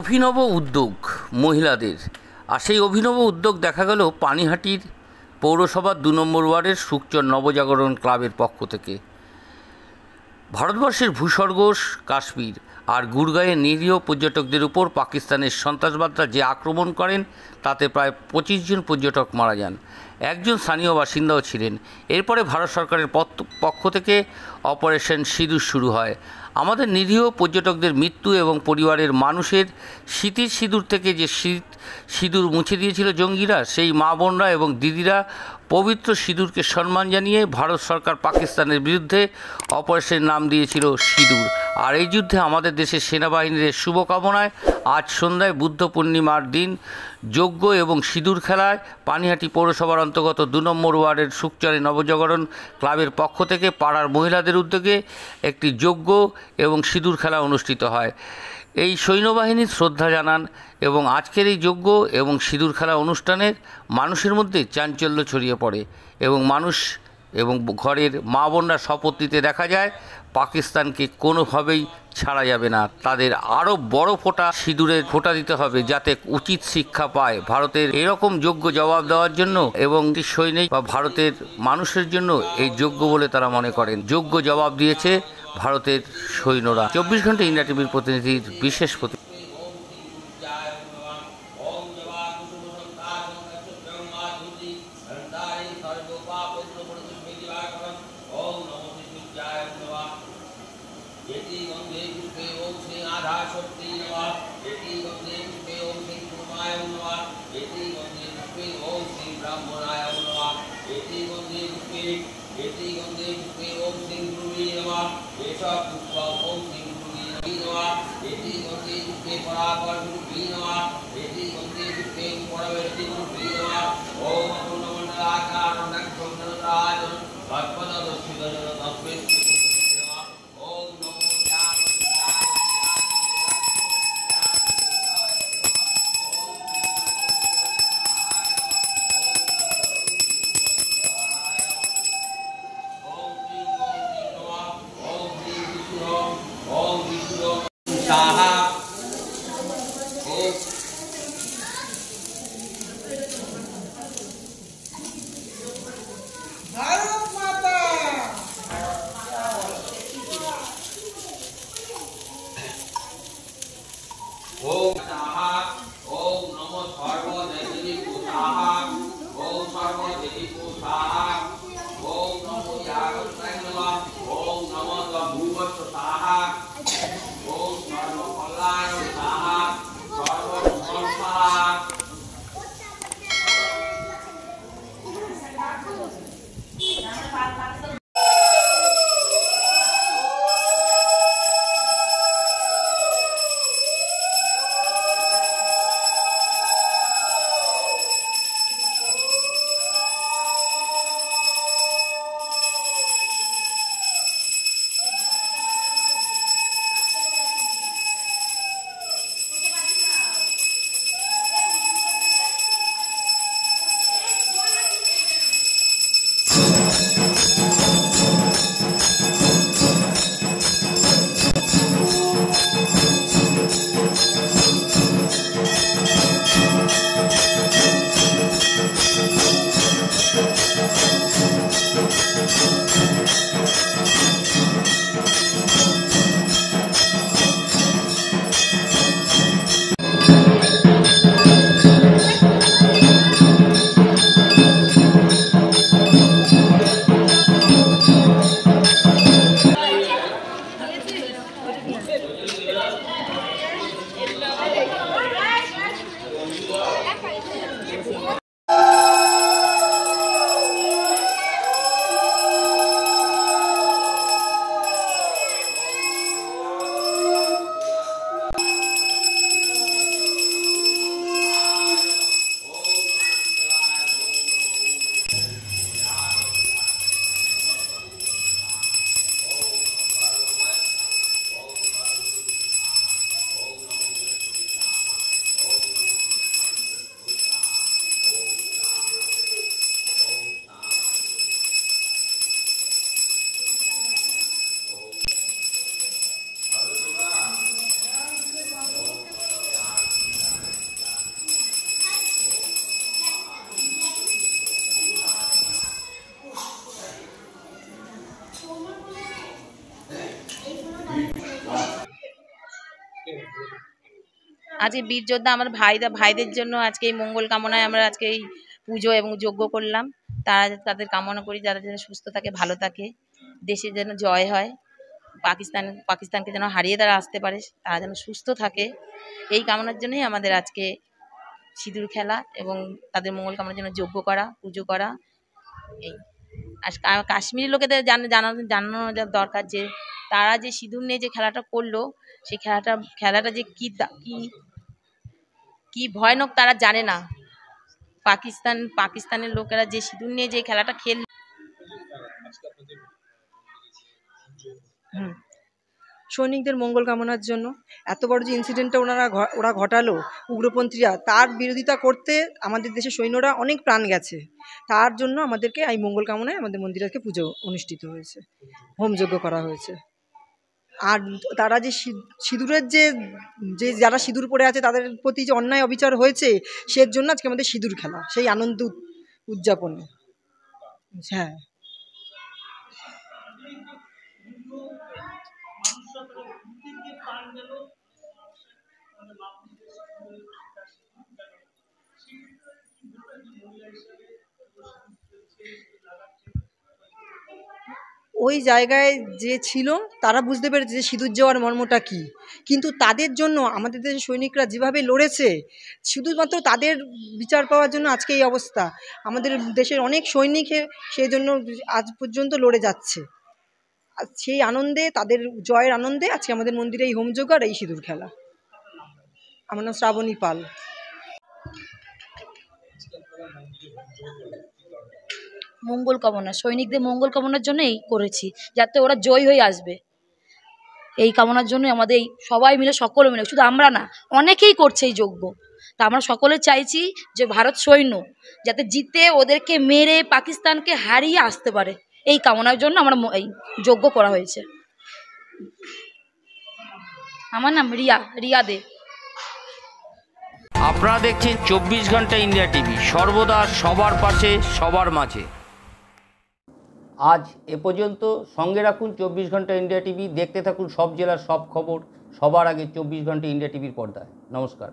অভিনব উদ্যোগ মহিলাদের। আর সেই অভিনব উদ্যোগ দেখা গেল পানিহাটির পৌরসভার 2 নম্বর ওয়ার্ডের সুকচর নবজাগরণ ক্লাবের পক্ষ থেকে। ভারতবর্ষের ভূস্বর্গ কাশ্মীর আর গুরগাঁওয়ে নিরীহ পর্যটকদের উপর পাকিস্তানের সন্ত্রাসবাদীরা যে আক্রমণ করেন তাতে প্রায় 25 জন পর্যটক মারা যান, একজন স্থানীয় বাসিন্দাও ছিলেন। এরপরে ভারত সরকারের পক্ষ থেকে অপারেশন সিঁদুর শুরু হয়। আমাদের নিরীহ পর্যটকদের মৃত্যু এবং পরিবারের মানুষের স্মৃতির সিঁদুর থেকে যে সিঁদুর মুছে দিয়েছিল জঙ্গিরা, সেই মা বোনরা এবং দিদিরা পবিত্র সিঁদুরকে সম্মান জানিয়ে ভারত সরকার পাকিস্তানের বিরুদ্ধে অপারেশনের নাম দিয়েছিল সিঁদুর। আর এই যুদ্ধে আমাদের দেশের সেনাবাহিনীর শুভকামনায় আজ সন্ধ্যায় বুদ্ধ পূর্ণিমার দিন যজ্ঞ এবং সিঁদুর খেলায় পানিহাটি পৌরসভার অন্তর্গত 2 নম্বর ওয়ার্ডের সুকচরে নবজাগরণ ক্লাবের পক্ষ থেকে পাড়ার মহিলাদের উদ্যোগে একটি যজ্ঞ এবং সিঁদুর খেলা অনুষ্ঠিত হয়। এই সৈন্যবাহিনীর শ্রদ্ধা জানান এবং আজকের এই যজ্ঞ এবং সিঁদুর খেলা অনুষ্ঠানের মানুষের মধ্যে চাঞ্চল্য ছড়িয়ে পড়ে এবং মানুষ এবং ঘরের মা বোনরা শপথ নিতে দেখা যায় পাকিস্তানকে কোনোভাবেই ছাড়া যাবে না, তাদের আরও বড় সিঁদুরের ফোঁটা দিতে হবে যাতে উচিত শিক্ষা পায়। ভারতের এরকম যোগ্য জবাব দেওয়ার জন্য এবং সৈনিক বা ভারতের মানুষের জন্য এই যোগ্য বলে তারা মনে করেন। যোগ্য জবাব দিয়েছে ভারতের সৈন্যরা। 24 ঘন্টা ইন্ডিয়া টিভির প্রতিনিধির বিশেষ প্রতিনিধি। আজকে বীর যোদ্ধা আমার ভাইদের জন্য আজকে এই মঙ্গল কামনায় আমরা আজকে এই পুজো এবং যজ্ঞ করলাম। তাদের কামনা করি যারা যেন সুস্থ থাকে, ভালো থাকে, দেশে যেন জয় হয়, পাকিস্তানকে যেন হারিয়ে তারা আসতে পারে, তারা যেন সুস্থ থাকে, এই কামনার জন্যই আমাদের আজকে সিঁদুর খেলা এবং তাদের মঙ্গল কামনার জন্য যজ্ঞ করা, পুজো করা। এই আর কাশ্মীরি লোকেদের জানানো দরকার যে তারা যে সিঁদুর নিয়ে যে খেলাটা করলো, সেই খেলাটা যে কি ভয়ানক তারা জানে না। পাকিস্তানের লোকেরা যে সিঁদুর নিয়ে যে খেলাটা সৈনিকদের মঙ্গল কামনার জন্য এত বড় যে ইনসিডেন্টটা ওরা ঘটালো, উগ্রপন্থীরা, তার বিরোধিতা করতে আমাদের দেশের সৈন্যরা অনেক প্রাণ গেছে। তার জন্য আমাদেরকে এই মঙ্গল কামনায় আমাদের মন্দিরে আজকে পুজো অনুষ্ঠিত হয়েছে, হোমযজ্ঞ করা হয়েছে। আর তারা যে সিঁদুরের যে যারা সিঁদুর পরে আছে তাদের প্রতি যে অন্যায় অবিচার হয়েছে, সের জন্য আজকে আমাদের সিঁদুর খেলা, সেই আনন্দ উদযাপনে। হ্যাঁ, ওই জায়গায় যে ছিল তারা বুঝতে পেরেছে যে সিঁদুর যাওয়ার মর্মটা কী। কিন্তু তাদের জন্য আমাদের দেশের সৈনিকরা যেভাবে লড়েছে, শুধুমাত্র তাদের বিচার পাওয়ার জন্য আজকে এই অবস্থা। আমাদের দেশের অনেক সৈনিকে সেই জন্য আজ পর্যন্ত লড়ে যাচ্ছে। আর সেই আনন্দে, তাদের জয়ের আনন্দে আজকে আমাদের মন্দিরে এই হোমযজ্ঞ আর এই সিঁদুর খেলা। আমার নাম শ্রাবণী পাল। মঙ্গল কামনা, সৈনিকদের মঙ্গল কামনার জন্যই করেছি, যাতে ওরা জয় হয়ে আসবে। এই কামনার জন্য আমাদের সবাই মিলে, সকলে মিলে, শুধু আমরা না, অনেকেই করছে এই যজ্ঞ। তা আমরা সকলে চাইছি যে ভারত সৈন্য যাতে জিতে ওদেরকে মেরে পাকিস্তানকে হারিয়ে আসতে পারে, এই কামনার জন্য আমরা এই যজ্ঞ করা হয়েছে। আমার নাম রিয়া দে। আপনারা দেখছেন 24 ঘন্টা ইন্ডিয়া টিভি, সর্বদা সবার পাশে, সবার মাঝে। আজ এ পর্যন্ত। সঙ্গে রাখুন 24 ঘন্টা ইন্ডিয়া টিভি, দেখতে থাকুন সব জেলার সব খবর সবার আগে 24 ঘন্টা ইন্ডিয়া টিভির পর্দায়। নমস্কার।